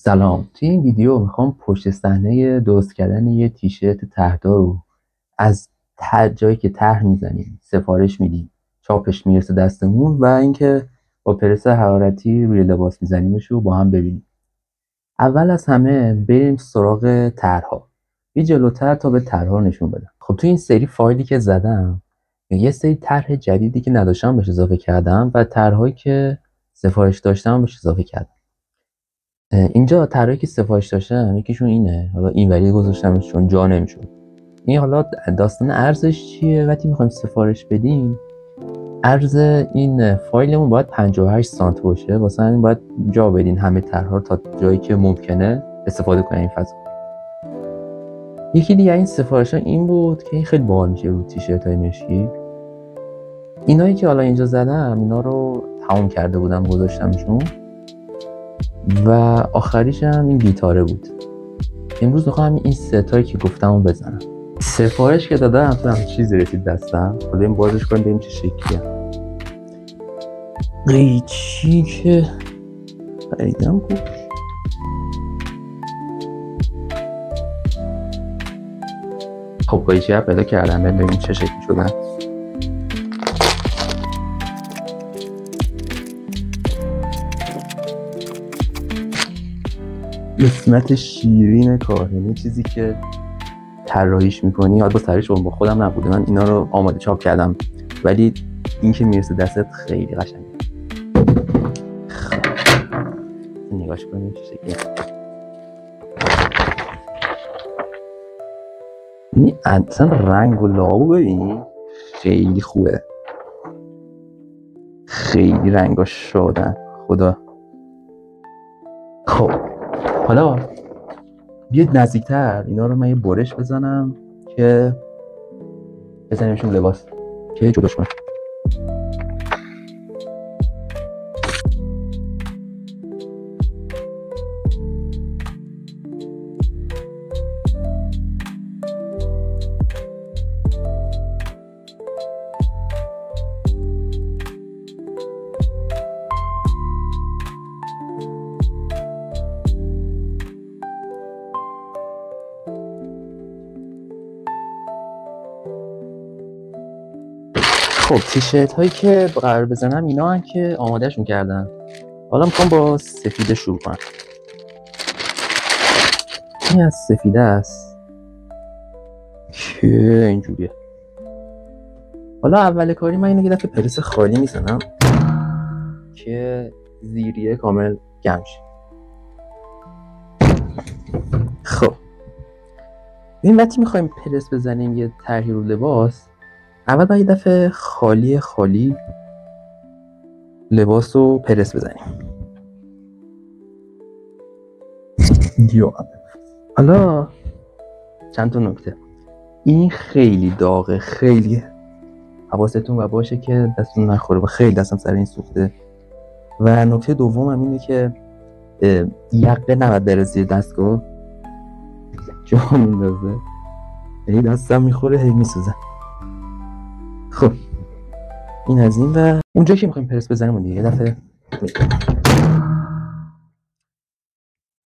سلام. توی این ویدیو میخوام پشت صحنه درست کردن یه تیشرت طرحدار رو از جایی که طرح میزنیم، سفارش میدیم، چاپش میرسه دستمون و اینکه با پرس حرارتی روی لباس میزنیمش رو با هم ببینیم. اول از همه بریم سراغ طرح‌ها. یه جلوتر تا به طرح‌ها نشون بدم. خب توی این سری فایلی که زدم یه سری طرح جدیدی که نداشتم بهش اضافه کردم و طرح‌هایی که سفارش داشتم بهش اضافه کردم. اینجا طرحی که سفارش داشتم یکیشون اینه، حالا اینوری گذاشتمش چون جا نمیشد. این حالا داستان ارزش چیه؟ وقتی میخوایم سفارش بدیم عرض این فایلمون باید 58 سانت باشه، واسه همین باید جا بدین همه طرح‌ها تا جایی که ممکنه استفاده کنین این فضا. یکی دیگه این سفارش‌ها این بود که این خیلی باحال میشه رو تیشرت‌های مشکی. اینایی که حالا اینجا زدم اینا رو تموم کرده بودم گذاشتمشون و آخریش هم این گیتاره بود. امروز میخوام این ستایی که گفتم رو بزنم. سفارش که دادم هم چیزی رسید دستم. خودم بازش کنیم ببینیم چه شکلیه. قیچی که خریدم بود. خب قیچی ها پیدا کردم، ببینیم چه شکلی شدن. قسمت شیرین کار، یعنی چیزی که طراحیش میکنی. حالا باز طراحیش با خودم نبوده، من اینا رو آماده چاپ کردم، ولی این که میرسه دستت خیلی قشنگه. نگاش کنیم چه شکلی. این اصلا رنگ و لابو ببین خیلی خوبه، خیلی رنگاش شدن خدا. خب حالا بیاید نزدیکتر اینا رو من یه برش بزنم که بزنیمشون لباس که جداش کنم. خب تیشرت هایی که قرار بزنم اینا هم که آمادهشون کردم. حالا میخوام با سفیده شروع کنم. این از سفیده است که اینجوریه. حالا اول کاری من اینو یه دفعه پرس خالی میزنم که زیریه کامل گم شه. خب این وقتی میخوایم پرس بزنیم یه طرحی رو لباس، اول باید یه دفعه خالی لباس رو پرس بزنیم. حالا چند تا نکته. این خیلی داغه، خیلی حواستون و باشه که دستتون نخوره و خیلی دستم سر این سوخته. و نکته دوم هم اینه که یقه نباید بره زیر دستگاه، جا میندازه، یعنی دستم میخوره هی میسوزه. خب این از این. و اونجایی که میخوایم پرس بزنیم اون دیگه یه دفعه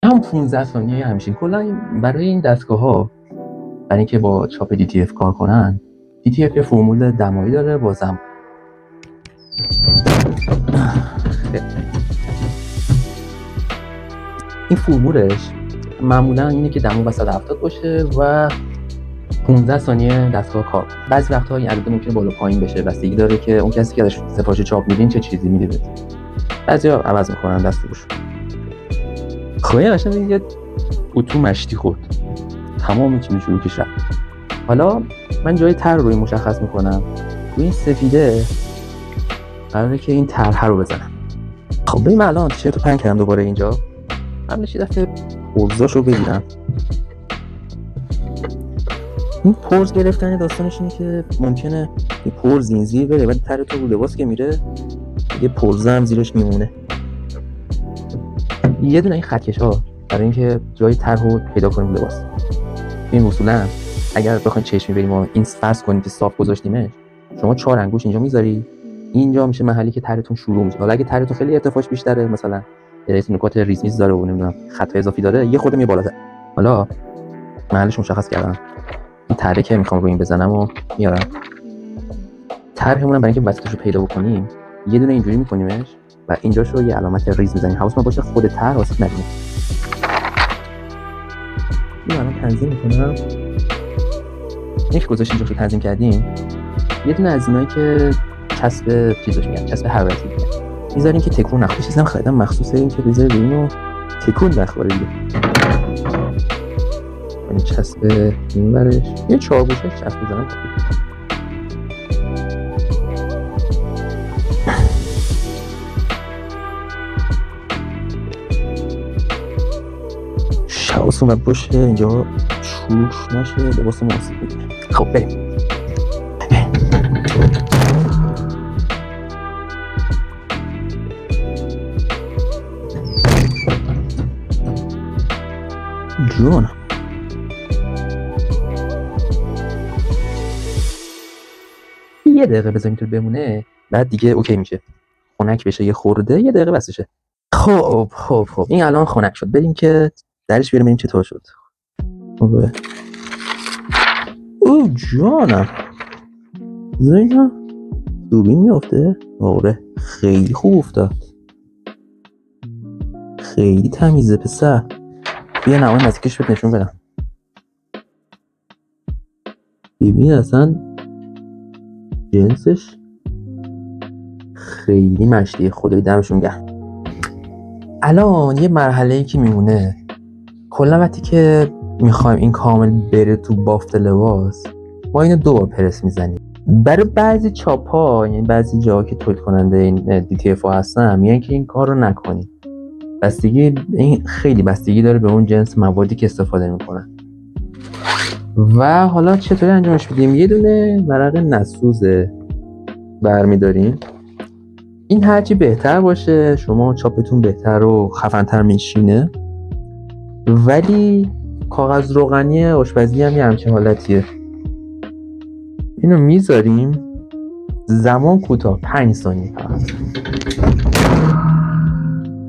هم 15 ثانیه همیشه. کلا برای این دستگاه ها، برای اینکه با چاپ DTF کار کنن، DTF یه فرمول دمایی داره با زمان. این فرمولش معمولا اینه که دما 170 باشه و 15 ثانیه دستگاه کار. بعضی وقت‌ها این عدد ممکنه بالا پایین بشه، بستگی داره که اون کسی که ازش سفارش چاپ میدین چه چیزی میده بهت. بعضیا عوض میکنن دستگاهشو. خب این قشنگ یه اتو مشتی خورد، تمام چی شروع کش رفت. حالا من جای طرح رو مشخص میکنم. روی این سفیده قراره که این طرح رو بزنم. خب ببین من الان تیشرت رو پهن کردم دوباره اینجا. قبلش یه دفعه پرزاشو بگیرم. این پرز گرفتن داستانش اینه که ممکنه یه پرز این زیر بره ولی طرح تو رو لباس که میره یه پرز هم زیرش میمونه. یه دونه این خطکش ها برای اینکه جای طرح رو پیدا کنیم لباس. این اصولا اگر بخواید چشمی بریم و این فرض کنیم که صاف گذاشتیمش، شما 4 انگوش اینجا میذاری، اینجا میشه محلی که طرحتون شروع میشه. حالا اگه طرحتون خیلی ارتفاعش بیشتره، مثلا نکات ریز میز داره و نمیدونم خطای اضافی داره، یه خورده میره بالاتر. حالا محلش مشخص کردم، این طرحی که میخوام روی این بزنم و میارم. طرحمون برای اینکه وسطش رو پیدا بکنیم یه دونه اینجوری میکنیمش و اینجاشو یه علامت ریز میزنیم. حواس ما باشه خود طرح واسه نبینه. این الان تنظیم میکنم. یک گذاشت اینجاشو تنظیم کردیم، یه دونه از اینایی که چسب چیزش میاد، چسب حرارتی میذاریم که تکون نخوره. چیزام خریدم مخصوص این که بذاره اینو تکون نخوره دیگه. این چسب این ورش یه چهارگوشه چسب میزنم. حواسون باشه اینجا شروش نشه، لباس مناسب بگیره. خب بریم. جون یه دقیقه بذاریم تو بمونه، بعد دیگه اوکی میشه. خنک بشه یه خورده، یه دقیقه بسشه. خب این الان خنک شد. بریم که درش بیاریم چطور شد. او جانم زینا دوربین میافته. آره خیلی خوب افتاد، خیلی تمیزه پسر. بیا نمای نزدیکش بهت نشون بدم. ببین اصلا جنسش خیلی مشتیه. خدای دمشون گرم. الان یه مرحله‌ای که میمونه، کلا وقتی که میخوایم این کامل بره تو بافت لباس، ما اینو 2 بار پرس میزنیم. برای بعضی چاپ‌ها، یعنی بعضی جاها که تولید کننده این DTF هستن، میگن که این کار رو نکنید. این خیلی بستگی داره به اون جنس موادی که استفاده میکنن. و حالا چطوری انجامش میدیم؟ یه دونه ورق نسوزه برمیداریم. این هرچی بهتر باشه، شما چاپتون بهتر و خفن‌تر میشینه. ولی کاغذ روغنی آشپزی هم یه همچین حالتیه. اینو میذاریم زمان کوتاه، 5 ثانیه فقط.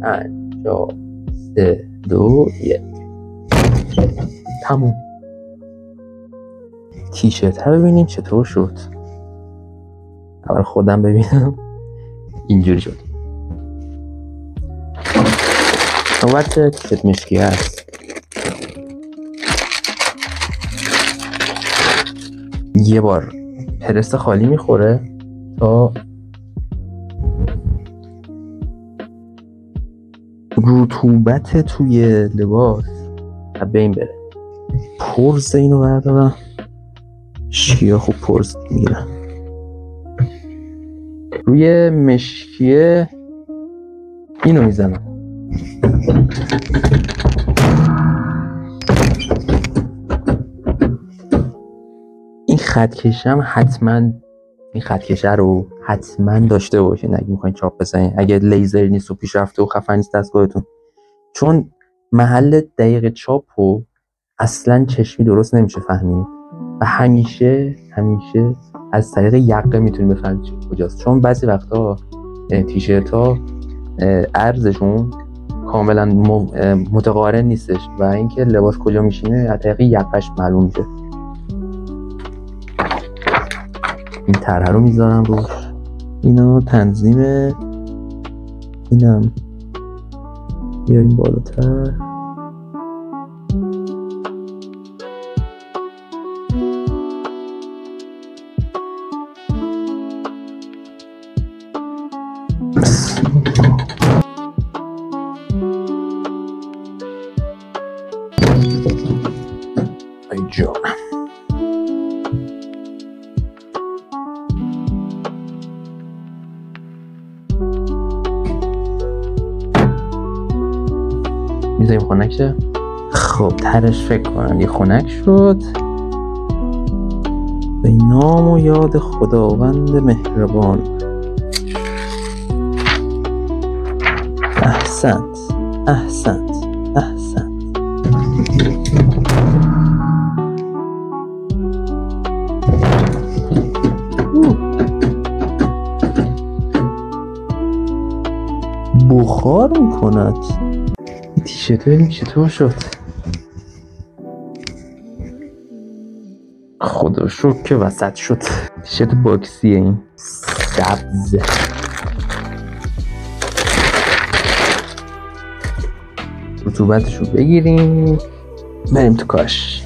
5 4 3 2 1 تموم. تیشرت رو ببینیم چطور شد. اول خودم ببینم. اینجوری شد. نوبت تیشرت مشکی هست. یه بار پرس خالی میخوره تا رطوبت توی لباس بین بره. پرز اینو بردارم. شکیه خوب پرز میگیرم. روی مشکیه اینو میزنم. این خطکشم حتما، این خطکشه رو حتما داشته باشین اگه میخواین چاپ بزنین. اگه لیزر نیست و پیشرفته و خفن نیست دستگاهتون، چون محل دقیق چاپ رو اصلا چشمی درست نمیشه فهمید و همیشه از طریق یقه میتونی بفهمید کجاست. چون بعضی وقتا تیشرت ها عرضشون کاملا متقارن نیستش و اینکه لباس کجا میشینه از طریق یقش معلوم میشه. این طرح رو میذارم روش. اینا تنظیم، اینم بیاریم بالاتر. ای جانم. میذاریم خنک شه. خب ترش فکر کنم یه خنک شد. به نام و یاد خداوند مهربان. احسنت احسنت احسنت. بخار میکنه میکند. این تیشرت ببینیم چطور شد. خدا شکر که وسط شد. تیشرت باکسیه این سبز. رطوبتش رو بگیریم بریم تو کاش.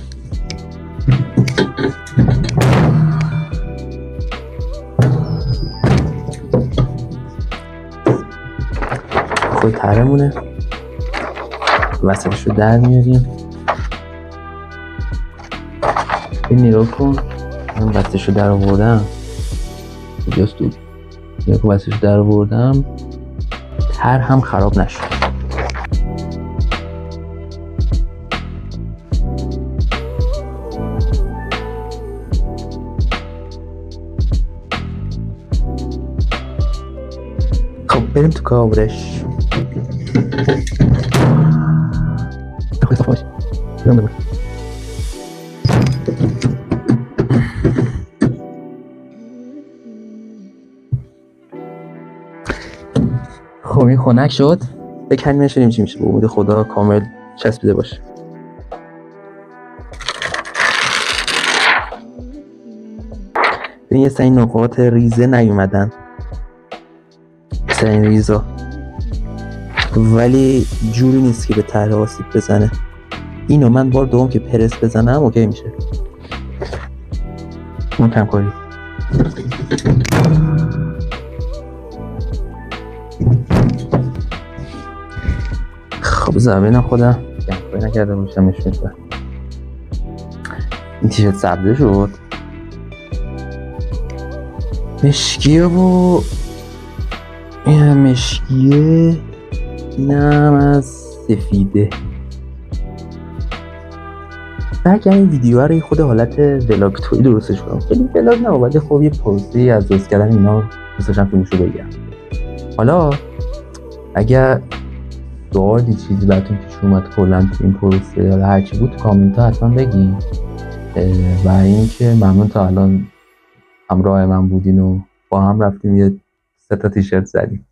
خود ترمونه وسطش رو در میاریم. این نگاه کن من وسطش رو در آوردم. کجاست تو؟ نگاه کن وسطش رو در آوردم تر هم خراب نشد. خب بریم تو کاورش. خب صفاش بریم بگو. خب این خنک شد. بکنیمش بریم چی میشه. به امید خدا کامل چسبیده باشه. یه سری نقاط ریزه نیومدن این ریزا، ولی جوری نیست که به طرح آسیب بزنه. اینو من بار دوم که پرس بزنم اوکی میشه. اون کم کاری. خب زمینم خودم کم کاری نکرده باشم نشون میدم. این تیشرت سبزه شد. مشکیه و این هم مشکیه، این هم از سفیده. اگر این ویدیو رو خود حالت ولاگ توی درستش کنم، خیلی ولاگ نه ولی خب یه پروسه از درست کردن اینا دوستشم فیلمشو بگم. حالا اگر سوالی چیزی براتون پیش اومد کلا تو این پروسه یا هرچی بود تو کامنت ها حتما بگین. و اینکه ممنون تا الان همراه من بودین و با هم رفتیم یه 3 تا تیشرت زدیم.